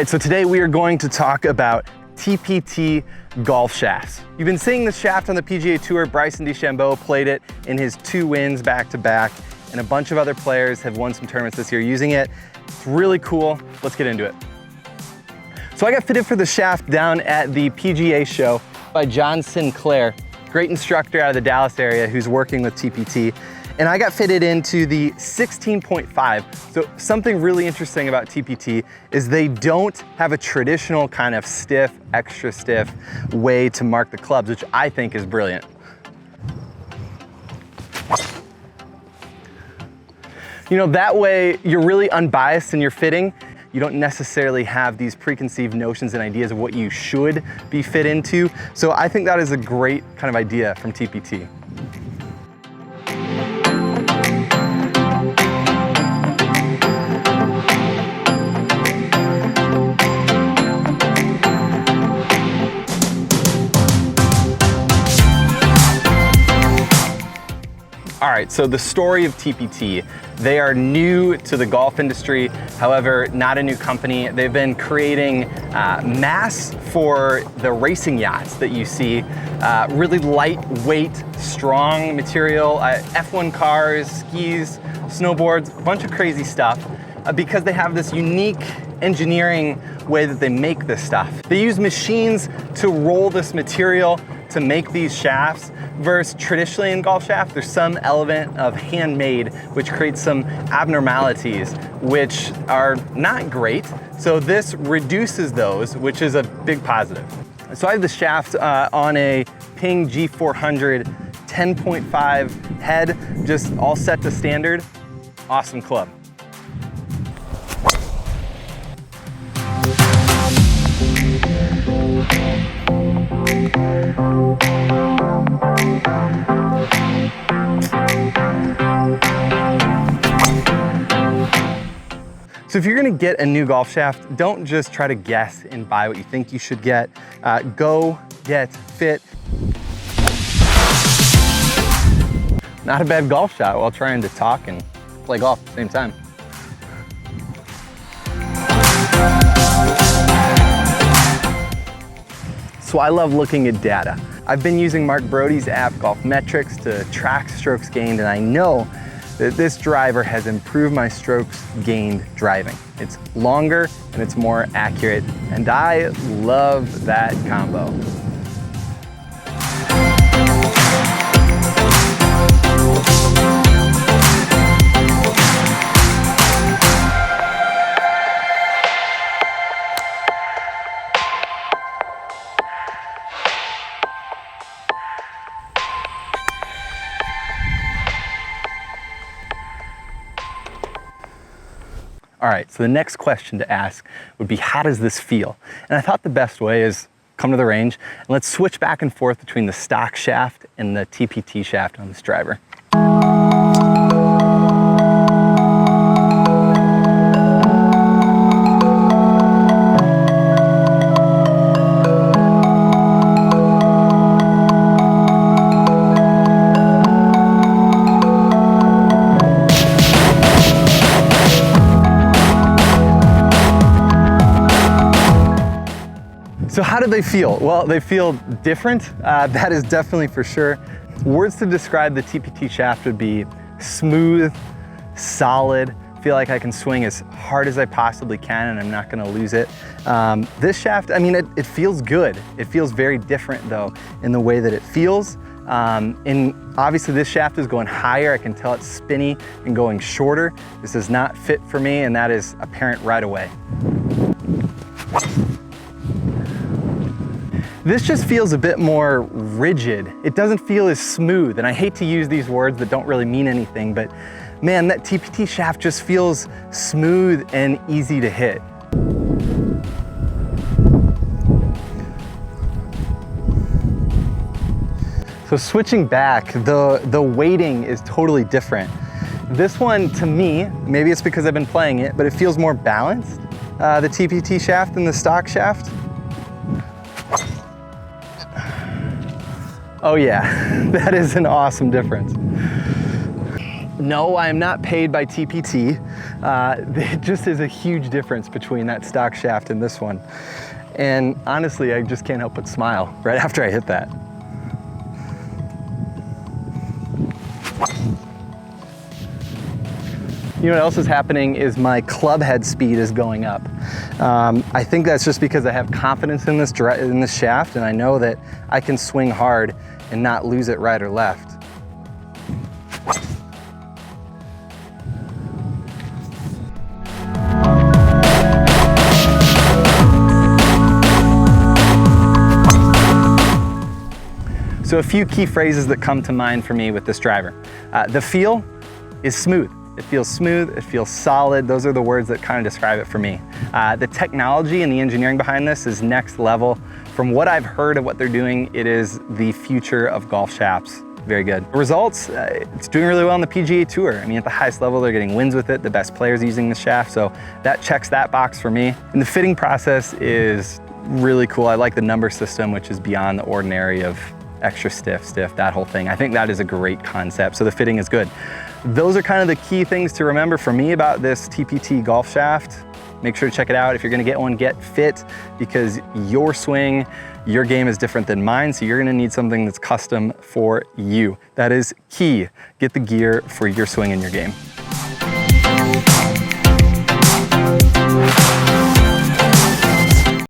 right, so today we are going to talk about TPT Golf Shafts. You've been seeing this shaft on the PGA Tour. Bryson DeChambeau played it in his 2 wins back-to-back, and a bunch of other players have won some tournaments this year using it. It's really cool. Let's get into it. So I got fitted for the shaft down at the PGA show by John Sinclair, great instructor out of the Dallas area who's working with TPT. And I got fitted into the 16.5. So something really interesting about TPT is they don't have a traditional kind of stiff, extra stiff way to mark the clubs, which I think is brilliant. You know, that way you're really unbiased in your fitting. You don't necessarily have these preconceived notions and ideas of what you should be fit into. So I think that is a great kind of idea from TPT. All right, so the story of TPT, they are new to the golf industry, however, not a new company. They've been creating masts for the racing yachts that you see, really lightweight, strong material, F1 cars, skis, snowboards, a bunch of crazy stuff, because they have this unique engineering way that they make this stuff. They use machines to roll this material to make these shafts, versus traditionally in golf shafts, there's some element of handmade, which creates some abnormalities, which are not great. So this reduces those, which is a big positive. So I have the shaft on a Ping G400 10.5 head, just all set to standard. Awesome club. So if you're gonna get a new golf shaft, don't just try to guess and buy what you think you should get. Go get fit. Not a bad golf shot while trying to talk and play golf at the same time. So I love looking at data. I've been using Mark Brody's app, Golf Metrics, to track strokes gained, and I know that this driver has improved my strokes gained driving. It's longer and it's more accurate, and I love that combo. All right, so the next question to ask would be, how does this feel? And I thought the best way is come to the range and let's switch back and forth between the stock shaft and the TPT shaft on this driver. So how do they feel? Well, they feel different. That is definitely for sure. Words to describe the TPT shaft would be smooth, solid, feel like I can swing as hard as I possibly can and I'm not gonna lose it. This shaft, I mean, it feels good. It feels very different though in the way that it feels. And obviously this shaft is going higher. I can tell it's spinny and going shorter. This is not fit for me, and that is apparent right away. This just feels a bit more rigid. It doesn't feel as smooth, and I hate to use these words that don't really mean anything, but man, that TPT shaft just feels smooth and easy to hit. So switching back, the weighting is totally different. This one, to me, maybe it's because I've been playing it, but it feels more balanced, the TPT shaft than the stock shaft. Oh yeah, that is an awesome difference. No, I am not paid by TPT. It just is a huge difference between that stock shaft and this one. And honestly, I just can't help but smile right after I hit that. You know what else is happening is my club head speed is going up. I think that's just because I have confidence in this shaft, and I know that I can swing hard and not lose it right or left. So a few key phrases that come to mind for me with this driver. The feel is smooth. It feels smooth, it feels solid. Those are the words that kind of describe it for me. The technology and the engineering behind this is next level. From what I've heard of what they're doing, it is the future of golf shafts. Very good. Results, it's doing really well on the PGA Tour. I mean, at the highest level, they're getting wins with it. The best players using the shaft, so that checks that box for me. And the fitting process is really cool. I like the number system, which is beyond the ordinary of extra stiff, that whole thing. I think that is a great concept, so the fitting is good. Those are kind of the key things to remember for me about this TPT golf shaft. Make sure to check it out. If you're gonna get one, get fit, because your swing, your game is different than mine, so you're gonna need something that's custom for you. That is key. Get the gear for your swing and your game.